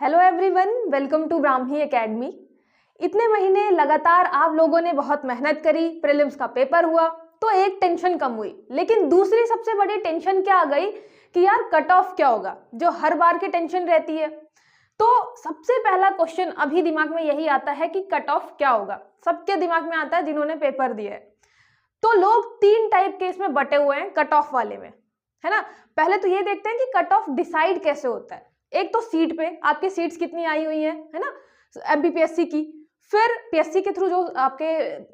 Hello everyone, welcome to Brahmi academy. इतने महीने लगातार आप लोगों ने बहुत मेहनत करी, प्रीलिम्स का पेपर हुआ तो एक टेंशन कम हुई, लेकिन दूसरी सबसे बड़ी टेंशन क्या आ गई कि यार कट ऑफ क्या होगा, जो हर बार की टेंशन रहती है। तो सबसे पहला क्वेश्चन अभी दिमाग में यही आता है कि कट ऑफ क्या होगा। सबके दिमाग में आता है जिन्होंने पेपर दिया है। तो लोग तीन टाइप के इसमें बटे हुए हैं कट ऑफ वाले में, है ना। पहले तो ये देखते हैं कि कट ऑफ डिसाइड कैसे होता है। एक तो सीट पे आपकी सीट्स कितनी आई हुई है ना, एमपीपीएससी की। फिर पीएससी के थ्रू जो आपके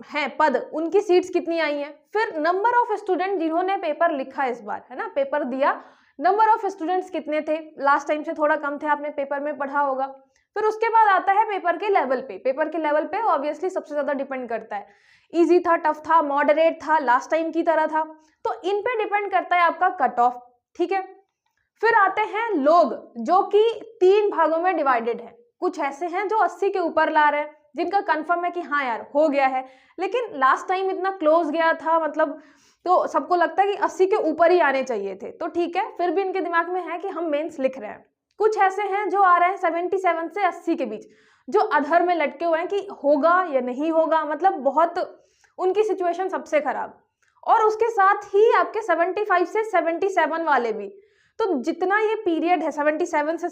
हैं पद, उनकी सीट्स कितनी आई हैं। फिर नंबर ऑफ स्टूडेंट जिन्होंने पेपर लिखा इस बार, है ना, पेपर दिया, नंबर ऑफ स्टूडेंट्स कितने थे, लास्ट टाइम से थोड़ा कम थे, आपने पेपर में पढ़ा होगा। फिर उसके बाद आता है पेपर के लेवल पे। पेपर के लेवल पे ऑब्वियसली सबसे ज्यादा डिपेंड करता है, इजी था, टफ था, मॉडरेट था, लास्ट टाइम की तरह था। तो इन पे डिपेंड करता है आपका कट ऑफ, ठीक है। फिर आते हैं लोग, जो कि तीन भागों में डिवाइडेड है। कुछ ऐसे हैं जो 80 के ऊपर ला रहे हैं, जिनका कंफर्म है कि हाँ यार हो गया है, लेकिन लास्ट टाइम इतना क्लोज गया था, मतलब तो सबको लगता है कि 80 के ऊपर ही आने चाहिए थे, तो ठीक है, फिर भी इनके दिमाग में है कि हम मेंस लिख रहे हैं। कुछ ऐसे हैं जो आ रहे हैं 77 से 80 के बीच, जो अधर में लटके हुए हैं कि होगा या नहीं होगा, मतलब बहुत उनकी सिचुएशन सबसे खराब। और उसके साथ ही आपके 75 से 77 वाले भी। तो जितना ये पीरियड है 77 से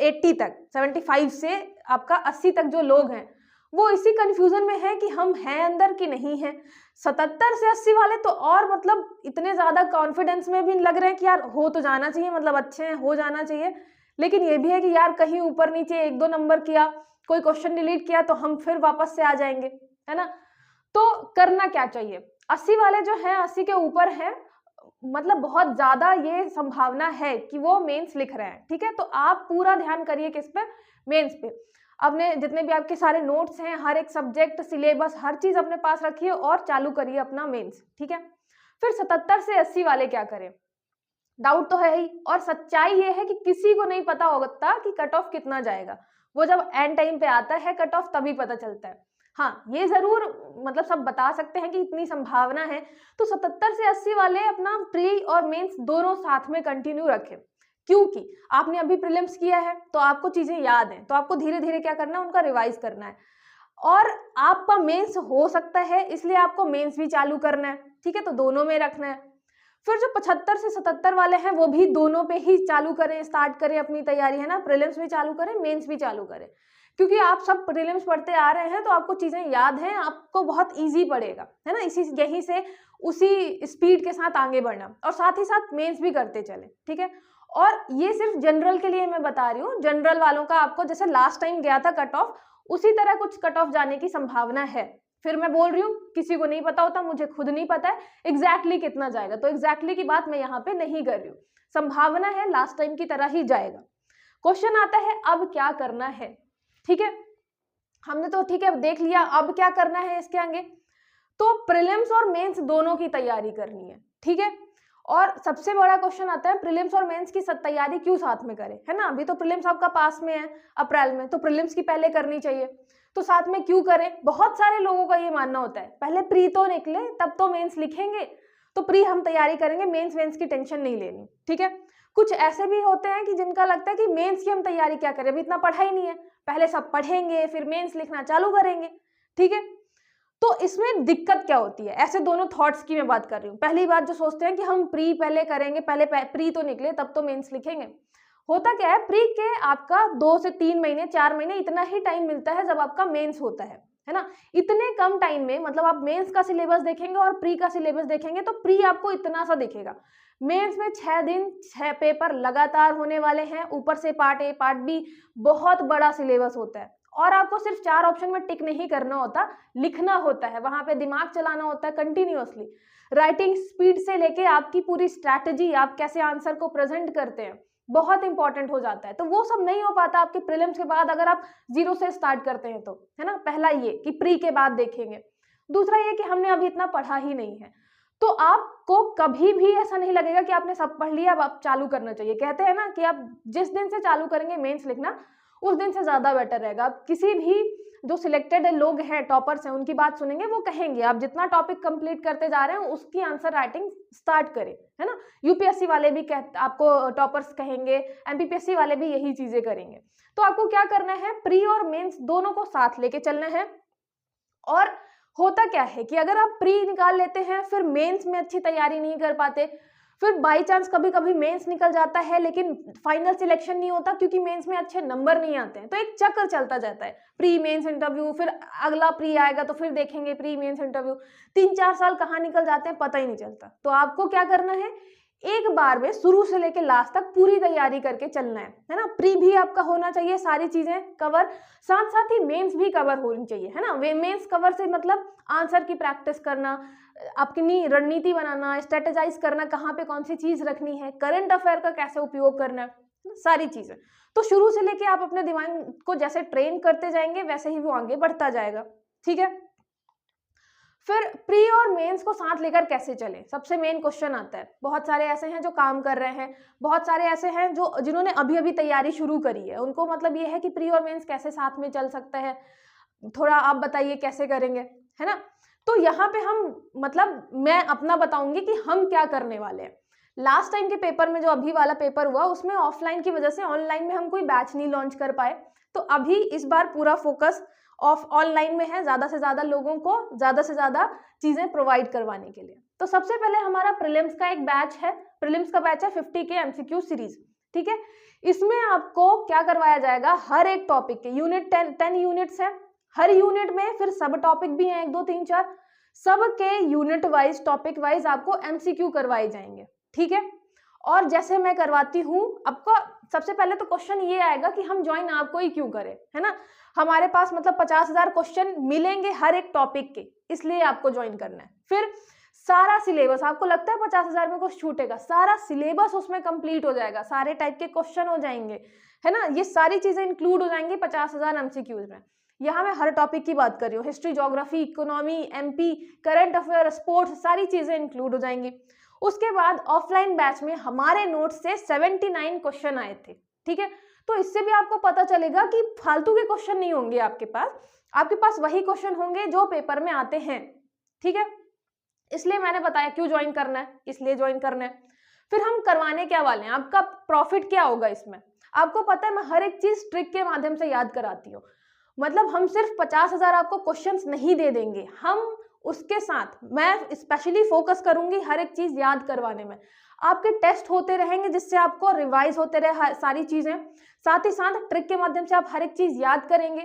80 तक, 75 से आपका 80 तक जो लोग हैं, वो इसी कंफ्यूजन में है कि हम हैं अंदर कि नहीं हैं। 77 से 80 वाले तो और मतलब इतने ज्यादा कॉन्फिडेंस में भी लग रहे हैं कि यार हो तो जाना चाहिए, मतलब अच्छे हैं, हो जाना चाहिए। लेकिन ये भी है कि यार कहीं ऊपर नीचे एक दो नंबर किया, कोई क्वेश्चन डिलीट किया तो हम फिर वापस से आ जाएंगे, है ना। तो करना क्या चाहिए। 80 वाले जो हैं, 80 के ऊपर हैं, मतलब बहुत ज्यादा ये संभावना है कि वो मेंस लिख रहे हैं, ठीक है। तो आप पूरा ध्यान करिए किस पे, मेंस पे। अपने जितने भी आपके सारे नोट्स हैं, हर एक सब्जेक्ट, सिलेबस, हर चीज अपने पास रखिए और चालू करिए अपना मेंस, ठीक है। फिर 77 से 80 वाले क्या करें, डाउट तो है ही। और सच्चाई ये है कि किसी को नहीं पता होता कि कट ऑफ कितना जाएगा। वो जब एंड टाइम पे आता है कट ऑफ, तभी पता चलता है। हाँ, ये जरूर मतलब सब बता सकते हैं कि इतनी संभावना है। तो 77 से 80 वाले अपना प्री और मेंस दोनों साथ में कंटिन्यू रखें, क्योंकि आपने अभी प्रीलिम्स किया है तो आपको चीजें याद हैं, तो आपको धीरे धीरे क्या करना है, उनका रिवाइज करना है। और आपका मेंस हो सकता है, इसलिए आपको मेंस भी चालू करना है, ठीक है, तो दोनों में रखना है। फिर जो 75 से 77 वाले हैं, वो भी दोनों पे ही चालू करें, स्टार्ट करें अपनी तैयारी, है ना। प्रीलिम्स भी चालू करें, मेंस भी चालू करें, क्योंकि आप सब प्रीलिम्स पढ़ते आ रहे हैं तो आपको चीजें याद हैं, आपको बहुत इजी पड़ेगा, है ना। इसी यहीं से उसी स्पीड के साथ आगे बढ़ना, और साथ ही साथ मेंस भी करते चले, ठीक है। और ये सिर्फ जनरल के लिए मैं बता रही हूँ, जनरल वालों का आपको जैसे लास्ट टाइम गया था कट ऑफ, उसी तरह कुछ कट ऑफ जाने की संभावना है। फिर मैं बोल रही हूँ, किसी को नहीं पता होता, मुझे खुद नहीं पता है एग्जैक्टली कितना जाएगा, तो एग्जैक्टली की बात मैं यहाँ पे नहीं कर रही हूँ, संभावना है लास्ट टाइम की तरह ही जाएगा। क्वेश्चन आता है अब क्या करना है, ठीक है। हमने तो ठीक है देख लिया, अब क्या करना है इसके आगे। तो प्रीलिम्स और मेंस दोनों की तैयारी करनी है, ठीक है। और सबसे बड़ा क्वेश्चन आता है, प्रीलिम्स और मेंस की तैयारी क्यों साथ में करें, है ना। अभी तो प्रीलिम्स आपका पास में है अप्रैल में, तो प्रीलिम्स की पहले करनी चाहिए, तो साथ में क्यों करें। बहुत सारे लोगों का ये मानना होता है पहले प्री तो निकले तब तो मेंस लिखेंगे, तो प्री हम तैयारी करेंगे, मेंस वेंस की टेंशन नहीं लेनी, ठीक है। कुछ ऐसे भी होते हैं कि जिनका लगता है कि मेंस की हम तैयारी क्या करें, अभी इतना पढ़ा ही नहीं है, पहले सब पढ़ेंगे फिर मेंस लिखना चालू करेंगे, ठीक है। तो इसमें दिक्कत क्या होती है, ऐसे दोनों थॉट्स की मैं बात कर रही हूँ। पहली बात जो सोचते हैं कि हम प्री पहले करेंगे, पहले प्री तो निकले तब तो मेंस लिखेंगे। होता क्या है, प्री के आपका 2 से 3 महीने 4 महीने इतना ही टाइम मिलता है जब आपका मेंस होता है ना। इतने कम टाइम में मतलब आप मेंस का सिलेबस देखेंगे और प्री का सिलेबस देखेंगे तो प्री आपको इतना सा दिखेगा, मेंस में 6 दिन 6 पेपर लगातार होने वाले हैं, ऊपर से पार्ट ए पार्ट बी, बहुत बड़ा सिलेबस होता है। और आपको सिर्फ 4 ऑप्शन में टिक नहीं करना होता, लिखना होता है, वहां पे दिमाग चलाना होता है कंटिन्यूअसली। राइटिंग स्पीड से लेके आपकी पूरी स्ट्रैटेजी, आप कैसे आंसर को प्रेजेंट करते हैं, बहुत इंपॉर्टेंट हो जाता है। तो वो सब नहीं हो पाता आपके प्रीलिम्स के बाद अगर आप जीरो से स्टार्ट करते हैं तो, है ना। पहला ये कि प्री के बाद देखेंगे। दूसरा ये कि हमने अभी इतना पढ़ा ही नहीं है, तो आपको कभी भी ऐसा नहीं लगेगा कि आपने सब पढ़ लिया अब आप चालू करना चाहिए। कहते हैं ना कि आप जिस दिन से चालू करेंगे मेंस लिखना, उस दिन से ज्यादा बेटर रहेगा। आप किसी भी जो सिलेक्टेड लोग हैं, टॉपर्स हैं, उनकी बात सुनेंगे, वो कहेंगे आप जितना टॉपिक कंप्लीट करते जा रहे हैं उसकी आंसर राइटिंग स्टार्ट करें, है ना। यूपीएससी वाले भी आपको टॉपर्स कहेंगे, एमपीपीएससी वाले भी यही चीजें करेंगे। तो आपको क्या करना है, प्री और मेंस दोनों को साथ लेके चलना है। और होता क्या है कि अगर आप प्री निकाल लेते हैं फिर मेंस में अच्छी तैयारी नहीं कर पाते, फिर बाई चांस कभी कभी मेंस निकल जाता है लेकिन फाइनल सिलेक्शन नहीं होता क्योंकि मेंस में अच्छे नंबर नहीं आते हैं, तो एक चक्कर चलता जाता है, प्री मेंस इंटरव्यू, फिर अगला प्री आएगा तो फिर देखेंगे प्री मेंस इंटरव्यू, 3-4 साल कहाँ निकल जाते हैं पता ही नहीं चलता। तो आपको क्या करना है, एक बार में शुरू से लेकर लास्ट तक पूरी तैयारी करके चलना है ना। प्री भी आपका होना चाहिए, सारी चीजें कवर, साथ साथ ही मेंस भी कवर होनी चाहिए, है ना। मेंस कवर से मतलब आंसर की प्रैक्टिस करना, अपनी रणनीति बनाना, स्ट्रेटेजाइज करना, कहाँ पे कौन सी चीज रखनी है, करंट अफेयर का कैसे उपयोग करना है, सारी चीजें। तो शुरू से लेके आप अपने दिमाग को जैसे ट्रेन करते जाएंगे वैसे ही वो आगे बढ़ता जाएगा, ठीक है। फिर प्री और मेंस को साथ लेकर कैसे चलें, सबसे मेन क्वेश्चन आता है। बहुत सारे ऐसे हैं जो काम कर रहे हैं, बहुत सारे ऐसे हैं जो जिन्होंने अभी अभी तैयारी शुरू करी है, उनको मतलब ये है कि प्री और मेंस कैसे साथ में चल सकता है, थोड़ा आप बताइए कैसे करेंगे, है ना। तो यहाँ पे हम मतलब मैं अपना बताऊंगी कि हम क्या करने वाले हैं। लास्ट टाइम के पेपर में जो अभी वाला पेपर हुआ उसमें ऑफलाइन की वजह से ऑनलाइन में हम कोई बैच नहीं लॉन्च कर पाए, तो अभी इस बार पूरा फोकस ऑनलाइन में है, ज्यादा से ज्यादा लोगों को ज्यादा से ज्यादा चीजें प्रोवाइड करवाने के लिए। तो सबसे पहले हमारा प्रीलिम्स का एक बैच है, प्रीलिम्स का बैच है 50 के एमसीक्यू सीरीज, ठीक है। इसमें आपको क्या करवाया जाएगा, हर एक टॉपिक के यूनिट 10 यूनिट्स है, हर यूनिट में फिर सब टॉपिक भी हैं 1 2 3 4, सब के यूनिट वाइज टॉपिक वाइज आपको एमसीक्यू करवाए जाएंगे, ठीक है। और जैसे मैं करवाती हूँ आपको, सबसे पहले तो क्वेश्चन ये आएगा कि हम ज्वाइन आपको ही क्यों करें, है ना। हमारे पास मतलब 50,000 क्वेश्चन मिलेंगे हर एक टॉपिक के, इसलिए आपको ज्वाइन करना है। फिर सारा सिलेबस, आपको लगता है 50,000 में कुछ छूटेगा, सारा सिलेबस उसमें कंप्लीट हो जाएगा, सारे टाइप के क्वेश्चन हो जाएंगे, है ना। ये सारी चीजें इंक्लूड हो जाएंगी 50,000 एमसीक्यूज में। यहाँ मैं हर टॉपिक की बात कर रही हूँ, history, geography, economy, MP, current affair, sports, सारी चीजें इंक्लूड हो जाएंगी। उसके बाद ऑफलाइन बैच में हमारे नोट्स से 79 क्वेश्चन आए थे, ठीक है। तो इससे भी आपको पता चलेगा कि फालतू के क्वेश्चन नहीं होंगे आपके पास वही क्वेश्चन होंगे जो पेपर में आते हैं, ठीक है। इसलिए मैंने बताया क्यों ज्वाइन करना है, इसलिए ज्वाइन करना है। फिर हम करवाने क्या वाले हैं, आपका प्रॉफिट क्या होगा इसमें, आपको पता है मैं हर एक चीज ट्रिक के माध्यम से याद कराती हूँ। मतलब हम सिर्फ 50,000 आपको क्वेश्चंस नहीं दे देंगे, हम उसके साथ मैं स्पेशली फोकस करूंगी हर एक चीज याद करवाने में। आपके टेस्ट होते रहेंगे जिससे आपको रिवाइज होते रहे सारी चीजें, साथ ही साथ ट्रिक के माध्यम से आप हर एक चीज याद करेंगे।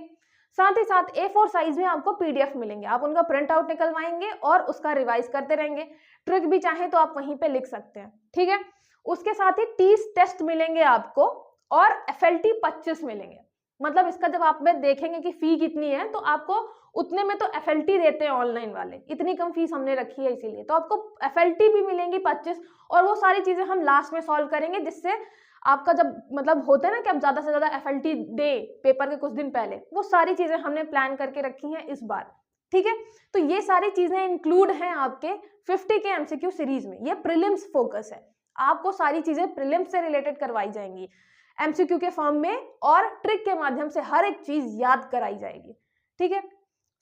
साथ ही साथ A4 साइज में आपको PDF मिलेंगे, आप उनका प्रिंट आउट निकलवाएंगे और उसका रिवाइज करते रहेंगे। ट्रिक भी चाहे तो आप वहीं पे लिख सकते हैं, ठीक है। उसके साथ ही 30 टेस्ट मिलेंगे आपको और FLT 25 मिलेंगे। मतलब इसका जब आप में देखेंगे कि फी कितनी है तो आपको उतने में तो FLT देते हैं ऑनलाइन वाले, इतनी कम फीस हमने रखी है इसीलिए, तो आपको FLT भी मिलेंगी 25, और वो सारी चीजें हम लास्ट में सॉल्व करेंगे, जिससे आपका जब मतलब होता है ना कि आप ज्यादा से ज्यादा FLT दे पेपर के कुछ दिन पहले, वो सारी चीजें हमने प्लान करके रखी हैं इस बार, ठीक है। तो ये सारी चीजें इंक्लूड हैं आपके 50 के MCQ सीरीज में। ये प्रीलिम्स फोकस है, आपको सारी चीजें प्रीलिम्स से रिलेटेड करवाई जाएंगी MCQ के फॉर्म में, और ट्रिक के माध्यम से हर एक चीज याद कराई जाएगी, ठीक है।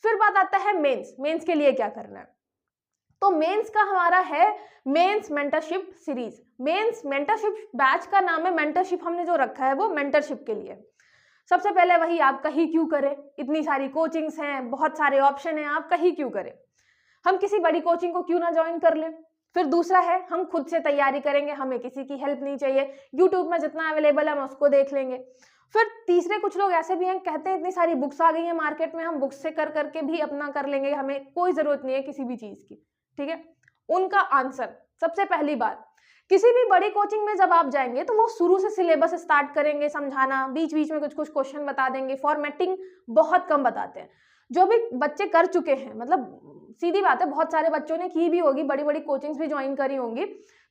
फिर बात आता है मेंस के लिए क्या करना है। तो मेंस का हमारा है mains mentorship series. Mains mentorship batch का नाम है, मेंटरशिप हमने जो रखा है वो मेंटरशिप के लिए। सबसे पहले वही, आप कहीं क्यों करें, इतनी सारी कोचिंग्स हैं, बहुत सारे ऑप्शन हैं, आप कहीं क्यों करें, हम किसी बड़ी कोचिंग को क्यों ना ज्वाइन कर लें। फिर दूसरा है हम खुद से तैयारी करेंगे, हमें किसी की हेल्प नहीं चाहिए, यूट्यूब में जितना अवेलेबल है हम उसको देख लेंगे। फिर तीसरे कुछ लोग ऐसे भी हैं, कहते हैं इतनी सारी बुक्स आ गई हैं मार्केट में, हम बुक्स से कर करके भी अपना कर लेंगे, हमें कोई जरूरत नहीं है किसी भी चीज की, ठीक है। उनका आंसर, सबसे पहली बात, किसी भी बड़ी कोचिंग में जब आप जाएंगे तो वो शुरू से सिलेबस स्टार्ट करेंगे समझाना, बीच बीच में कुछ कुछ क्वेश्चन बता देंगे, फॉर्मेटिंग बहुत कम बताते हैं। जो भी बच्चे कर चुके हैं, मतलब सीधी बात है, बहुत सारे बच्चों ने की भी होगी, बड़ी बड़ी कोचिंग्स भी ज्वाइन करी होंगी,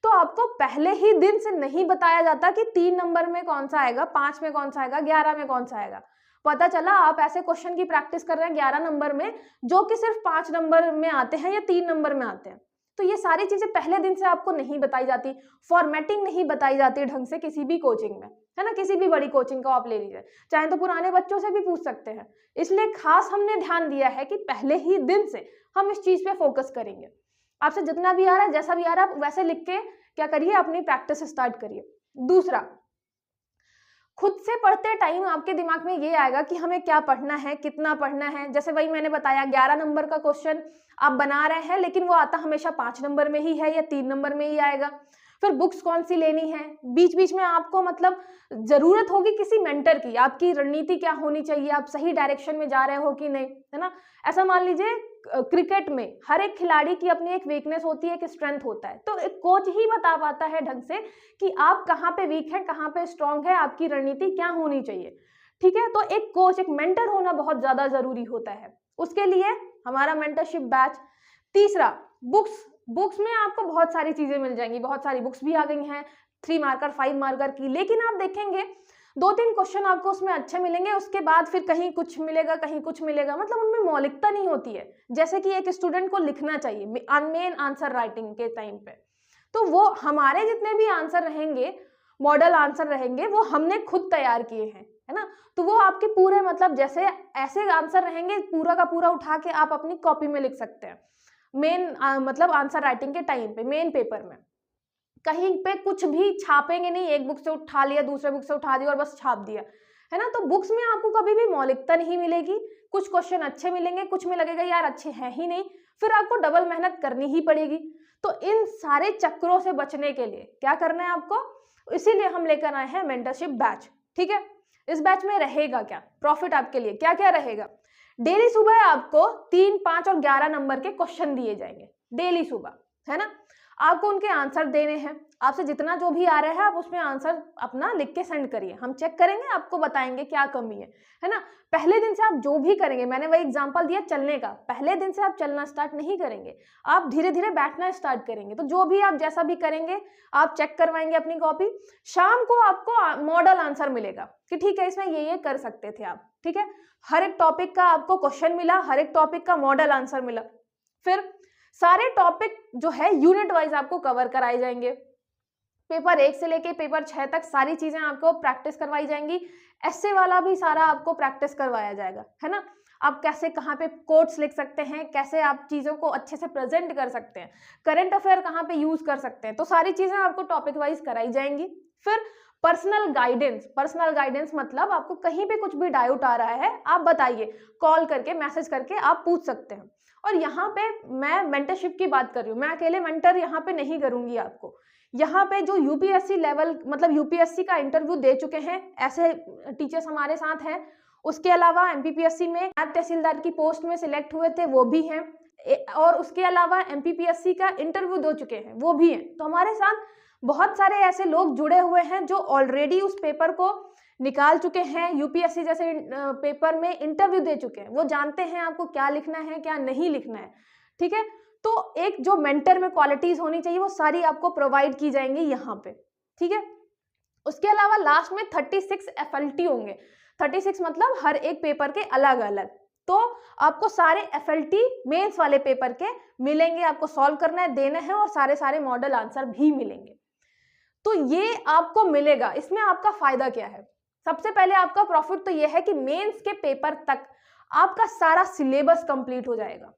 तो आपको पहले ही दिन से नहीं बताया जाता कि 3 नंबर में कौन सा आएगा, 5 में कौन सा आएगा, 11 में कौन सा आएगा। पता चला आप ऐसे क्वेश्चन की प्रैक्टिस कर रहे हैं 11 नंबर में, जो कि सिर्फ 5 नंबर में आते हैं या 3 नंबर में आते हैं। तो ये सारी चीजें पहले दिन से आपको नहीं बताई जाती, फॉर्मेटिंग नहीं बताई जाती ढंग से किसी भी कोचिंग में, है ना, किसी भी बड़ी कोचिंग का आप ले लीजिए, चाहे तो पुराने बच्चों से भी पूछ सकते हैं। इसलिए खास हमने ध्यान दिया है कि पहले ही दिन से हम इस चीज पे फोकस करेंगे। आपसे जितना भी आ रहा है, जैसा भी आ रहा है, आप वैसे लिख के क्या करिए, अपनी प्रैक्टिस स्टार्ट करिए। दूसरा, खुद से पढ़ते टाइम आपके दिमाग में ये आएगा कि हमें क्या पढ़ना है, कितना पढ़ना है। जैसे वही मैंने बताया, 11 नंबर का क्वेश्चन आप बना रहे हैं, लेकिन वो आता हमेशा 5 नंबर में ही है या 3 नंबर में ही आएगा। फिर बुक्स कौन सी लेनी है, बीच बीच में आपको मतलब जरूरत होगी किसी मेंटर की, आपकी रणनीति क्या होनी चाहिए, आप सही डायरेक्शन में जा रहे हो कि नहीं, है ना। ऐसा मान लीजिए क्रिकेट में हर एक खिलाड़ी की अपनी एक वीकनेस होती है, एक स्ट्रेंथ होता है, तो एक कोच ही बता पाता है ढंग से कि आप कहाँ पे वीक हैं, कहाँ पे स्ट्रांग है, आपकी रणनीति क्या होनी चाहिए। ठीक है, तो एक कोच, एक मेंटर होना बहुत ज्यादा जरूरी होता है। उसके लिए हमारा मेंटरशिप बैच। तीसरा, बुक्स में आपको बहुत सारी चीजें मिल जाएंगी, बहुत सारी बुक्स भी आ गई हैं 3 मार्कर 5 मार्कर की, लेकिन आप देखेंगे 2-3 क्वेश्चन आपको उसमें अच्छे मिलेंगे, उसके बाद फिर कहीं कुछ मिलेगा, कहीं कुछ मिलेगा, मतलब उनमें मौलिकता नहीं होती है, जैसे कि एक स्टूडेंट को लिखना चाहिए मेन आंसर राइटिंग के टाइम पे। तो वो हमारे जितने भी आंसर रहेंगे, मॉडल आंसर रहेंगे, वो हमने खुद तैयार किए हैं, है ना। तो वो आपके पूरे मतलब जैसे ऐसे आंसर रहेंगे, पूरा का पूरा उठा के आप अपनी कॉपी में लिख सकते हैं मेन मतलब आंसर राइटिंग के टाइम पे, मेन पेपर में। कहीं पे कुछ भी छापेंगे नहीं, एक बुक से उठा लिया, दूसरे बुक से उठा दिया और बस छाप दिया, है ना। तो बुक्स में आपको कभी भी मौलिकता नहीं मिलेगी, कुछ क्वेश्चन अच्छे मिलेंगे, कुछ में लगेगा यार अच्छे हैं ही नहीं, फिर आपको डबल मेहनत करनी ही पड़ेगी। तो इन सारे चक्रों से बचने के लिए क्या करना है आपको, इसीलिए हम लेकर आए हैं मेंटरशिप बैच। ठीक है, इस बैच में रहेगा क्या प्रॉफिट आपके लिए, क्या क्या रहेगा। डेली सुबह आपको 3, 5 और 11 नंबर के क्वेश्चन दिए जाएंगे डेली सुबह, है ना। आपको उनके आंसर देने हैं, आपसे जितना जो भी आ रहा है आप उसमें आंसर अपना लिख के सेंड करिए, हम चेक करेंगे, आपको बताएंगे क्या कमी है ना। पहले दिन से आप जो भी करेंगे, मैंने वही एग्जांपल दिया चलने का, पहले दिन से आप चलना स्टार्ट नहीं करेंगे, आप धीरे धीरे बैठना स्टार्ट करेंगे। तो जो भी आप जैसा भी करेंगे, आप चेक करवाएंगे अपनी कॉपी, शाम को आपको मॉडल आंसर मिलेगा कि ठीक है इसमें ये कर सकते थे आप। ठीक है, हर एक टॉपिक का आपको क्वेश्चन मिला, हर एक टॉपिक का मॉडल आंसर मिला। फिर सारे टॉपिक जो है यूनिट वाइज आपको कवर कराए जाएंगे, पेपर 1 से लेके पेपर 6 तक सारी चीजें आपको प्रैक्टिस करवाई जाएंगी। ऐसे वाला भी सारा आपको प्रैक्टिस करवाया जाएगा, है ना। आप कैसे कहाँ पे कोट्स लिख सकते हैं, कैसे आप चीजों को अच्छे से प्रेजेंट कर सकते हैं, करंट अफेयर कहाँ पे यूज कर सकते हैं, तो सारी चीजें आपको टॉपिक वाइज कराई जाएंगी। फिर पर्सनल गाइडेंस मतलब आपको कहीं पे कुछ भी डाउट आ रहा है, आप बताइए, कॉल करके मैसेज करके आप पूछ सकते हैं। और यहाँ पे मैं मेंटरशिप की बात कर रही हूँ, मैं अकेले मेंटर यहाँ पे नहीं करूंगी आपको। यहाँ पे जो यूपीएससी लेवल मतलब यूपीएससी का इंटरव्यू दे चुके हैं ऐसे टीचर्स हमारे साथ हैं, उसके अलावा एमपीपीएससी में नायब तहसीलदार की पोस्ट में सिलेक्ट हुए थे वो भी हैं, और उसके अलावा एमपीपीएससी का इंटरव्यू दे चुके हैं वो भी हैं। तो हमारे साथ बहुत सारे ऐसे लोग जुड़े हुए हैं जो ऑलरेडी उस पेपर को निकाल चुके हैं, यूपीएससी जैसे पेपर में इंटरव्यू दे चुके हैं, वो जानते हैं आपको क्या लिखना है क्या नहीं लिखना है। ठीक है, तो एक जो मेंटर में क्वालिटीज होनी चाहिए वो सारी आपको प्रोवाइड की जाएंगी यहाँ पे। ठीक है, उसके अलावा लास्ट में 36 एफएलटी होंगे, 36 मतलब हर एक पेपर के अलग अलग, तो आपको सारे एफएलटी मेंस वाले पेपर के मिलेंगे, आपको सॉल्व करना है, देना है, और सारे मॉडल आंसर भी मिलेंगे। तो ये आपको मिलेगा, इसमें आपका फायदा क्या है। सबसे पहले आपका प्रॉफिट तो ये है कि मेंस के पेपर तक आपका सारा सिलेबस कंप्लीट हो जाएगा,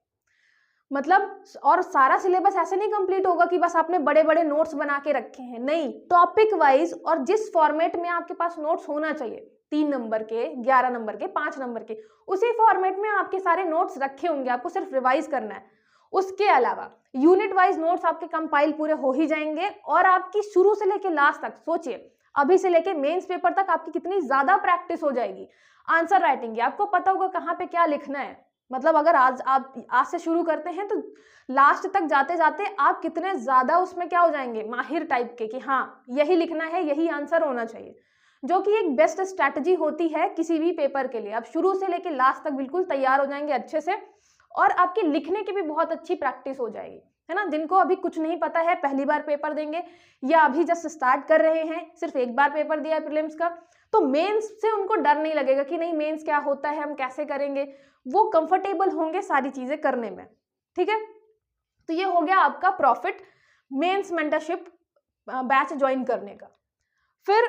मतलब, और सारा सिलेबस ऐसे नहीं कंप्लीट होगा कि बस आपने बड़े बड़े नोट्स बना के रखे हैं, नहीं, टॉपिक वाइज और जिस फॉर्मेट में आपके पास नोट्स होना चाहिए, 3 नंबर के, 11 नंबर के, 5 नंबर के, उसी फॉर्मेट में आपके सारे नोट्स रखे होंगे, आपको सिर्फ रिवाइज करना है। उसके अलावा यूनिट वाइज नोट्स आपके कंपाइल पूरे हो ही जाएंगे, और आपकी शुरू से लेके लास्ट तक सोचिए, अभी से लेके मेंस पेपर तक आपकी कितनी ज्यादा प्रैक्टिस हो जाएगी। आंसर राइटिंग की आपको पता होगा कहाँ पे क्या लिखना है, मतलब अगर आप आज से शुरू करते हैं तो लास्ट तक जाते जाते आप कितने ज्यादा उसमें क्या हो जाएंगे, माहिर टाइप के, कि हाँ यही लिखना है, यही आंसर होना चाहिए, जो कि एक बेस्ट स्ट्रैटेजी होती है किसी भी पेपर के लिए। आप शुरू से लेके लास्ट तक बिल्कुल तैयार हो जाएंगे अच्छे से, और आपकी लिखने की भी बहुत अच्छी प्रैक्टिस हो जाएगी, है ना। जिनको अभी कुछ नहीं पता है, पहली बार पेपर देंगे या अभी जस्ट स्टार्ट कर रहे हैं, सिर्फ एक बार पेपर दिया है प्रीलिम्स का, तो मेंस से उनको डर नहीं लगेगा कि नहीं मेंस क्या होता है, हम कैसे करेंगे, वो कंफर्टेबल होंगे सारी चीजें करने में। ठीक है, तो ये हो गया आपका profit mains mentorship batch join करने का। फिर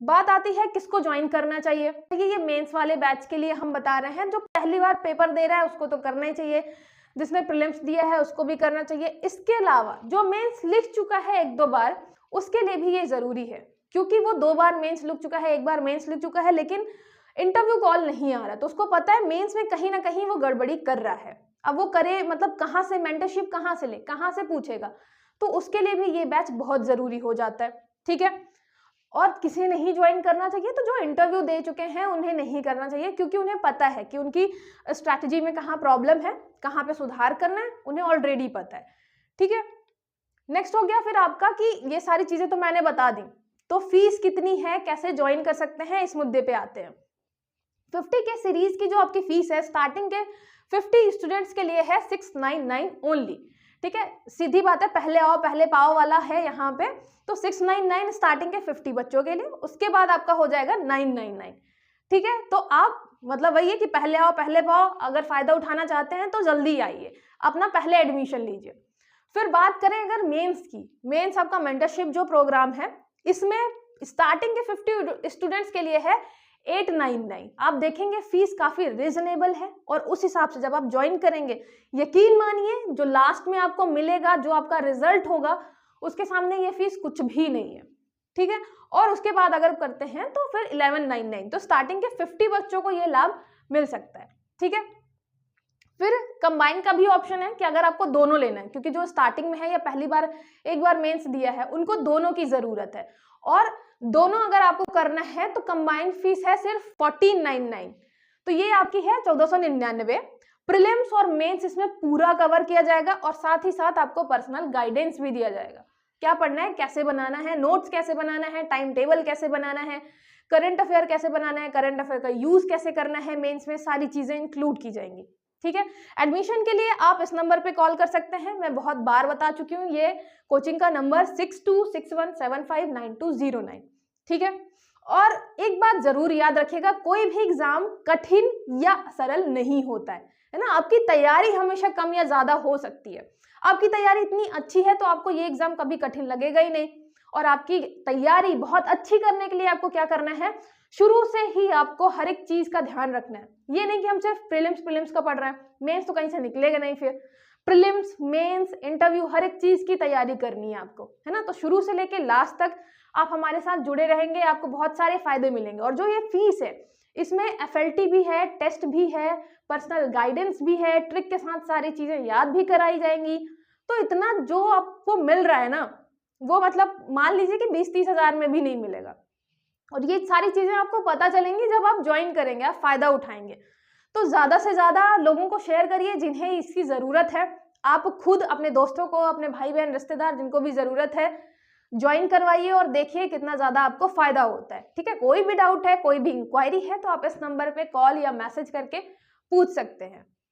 बात आती है किसको ज्वाइन करना चाहिए। देखिए ये मेंस वाले बैच के लिए हम बता रहे हैं, जो पहली बार पेपर दे रहा है उसको तो करना ही चाहिए, जिसने प्रीलिम्स दिया है उसको भी करना चाहिए। इसके अलावा जो मेंस लिख चुका है एक दो बार, उसके लिए भी ये जरूरी है, क्योंकि वो 2 बार मेंस लिख चुका है, 1 बार मेंस लिख चुका है, लेकिन इंटरव्यू कॉल नहीं आ रहा, तो उसको पता है मेंस में कहीं ना कहीं वो गड़बड़ी कर रहा है। अब वो करे मतलब कहाँ से मेंटरशिप कहाँ से ले, कहाँ से पूछेगा, तो उसके लिए भी ये बैच बहुत जरूरी हो जाता है। ठीक है, और किसी नहीं ज्वाइन करना चाहिए, तो जो इंटरव्यू दे चुके हैं उन्हें नहीं करना चाहिए, क्योंकि उन्हें पता है कि उनकी स्ट्रैटेजी में कहाँ प्रॉब्लम है, कहाँ पे सुधार करना है, उन्हें ऑलरेडी पता है। ठीक है, नेक्स्ट हो गया फिर आपका कि ये सारी चीजें तो मैंने बता दी, तो फीस कितनी है, कैसे ज्वाइन कर सकते हैं, इस मुद्दे पे आते हैं। 50 के सीरीज की जो आपकी फीस है, स्टार्टिंग के 50 स्टूडेंट्स के लिए है 699 ओनली। ठीक है, सीधी बात है, पहले आओ पहले पाओ वाला है यहाँ पे, तो 699 स्टार्टिंग के 50 बच्चों के लिए, उसके बाद आपका हो जाएगा 999। ठीक है, तो आप मतलब वही है कि पहले आओ पहले पाओ, अगर फायदा उठाना चाहते हैं तो जल्दी आइए, अपना पहले एडमिशन लीजिए। फिर बात करें अगर मेंस की, मेंस आपका मेंटरशिप जो प्रोग्राम है, इसमें स्टार्टिंग के 50 स्टूडेंट्स के लिए है 899। आप देखेंगे फीस काफी रिजनेबल है, और उस हिसाब से जब आप ज्वाइन करेंगे, यकीन मानिए जो लास्ट में आपको मिलेगा, जो आपका रिजल्ट होगा, उसके सामने ये फीस कुछ भी नहीं है। ठीक है, और उसके बाद अगर करते हैं तो फिर 1199, तो स्टार्टिंग के 50 बच्चों को ये लाभ मिल सकता है। ठीक है, फिर कंबाइन का भी ऑप्शन है कि अगर आपको दोनों लेना है, क्योंकि जो स्टार्टिंग में है या पहली बार एक बार मेंस दिया है, उनको दोनों की जरूरत है, और दोनों अगर आपको करना है तो कंबाइंड फीस है सिर्फ 1499, तो ये आपकी है 1499। प्रीलिम्स और मेंस इसमें पूरा कवर किया जाएगा, और साथ ही साथ आपको पर्सनल गाइडेंस भी दिया जाएगा, क्या पढ़ना है, कैसे बनाना है, नोट्स कैसे बनाना है, टाइम टेबल कैसे बनाना है, करंट अफेयर कैसे बनाना है, करंट अफेयर का यूज कैसे करना है, मेंस में सारी चीजें इंक्लूड की जाएंगी। ठीक है, एडमिशन के लिए आप इस नंबर पे कॉल कर सकते हैं, मैं बहुत बार बता चुकी हूँ, ये कोचिंग का नंबर 6261759209। ठीक है, और एक बात जरूर याद रखिएगा, कोई भी एग्जाम कठिन या सरल नहीं होता है ना, आपकी तैयारी हमेशा कम या ज्यादा हो सकती है। आपकी तैयारी इतनी अच्छी है तो आपको ये एग्जाम कभी कठिन लगेगा ही नहीं, और आपकी तैयारी बहुत अच्छी करने के लिए आपको क्या करना है, शुरू से ही आपको हर एक चीज का ध्यान रखना है। ये नहीं कि हम सिर्फ प्रीलिम्स का पढ़ रहे हैं, मेंस तो कहीं से निकलेगा नहीं, फिर प्रीलिम्स मेंस इंटरव्यू हर एक चीज की तैयारी करनी है आपको, है ना। तो शुरू से लेके लास्ट तक आप हमारे साथ जुड़े रहेंगे, आपको बहुत सारे फायदे मिलेंगे। और जो ये फीस है, इसमें FLT भी है, टेस्ट भी है, पर्सनल गाइडेंस भी है, ट्रिक के साथ सारी चीजें याद भी कराई जाएंगी। तो इतना जो आपको मिल रहा है ना, वो मतलब मान लीजिए कि 20-30 हजार में भी नहीं मिलेगा। और ये सारी चीजें आपको पता चलेंगी जब आप ज्वाइन करेंगे, आप फायदा उठाएंगे। तो ज्यादा से ज्यादा लोगों को शेयर करिए जिन्हें इसकी जरूरत है। आप खुद अपने दोस्तों को, अपने भाई बहन रिश्तेदार जिनको भी जरूरत है, ज्वाइन करवाइए और देखिए कितना ज्यादा आपको फायदा होता है। ठीक है, कोई भी डाउट है, कोई भी इंक्वायरी है, तो आप इस नंबर पे कॉल या मैसेज करके पूछ सकते हैं।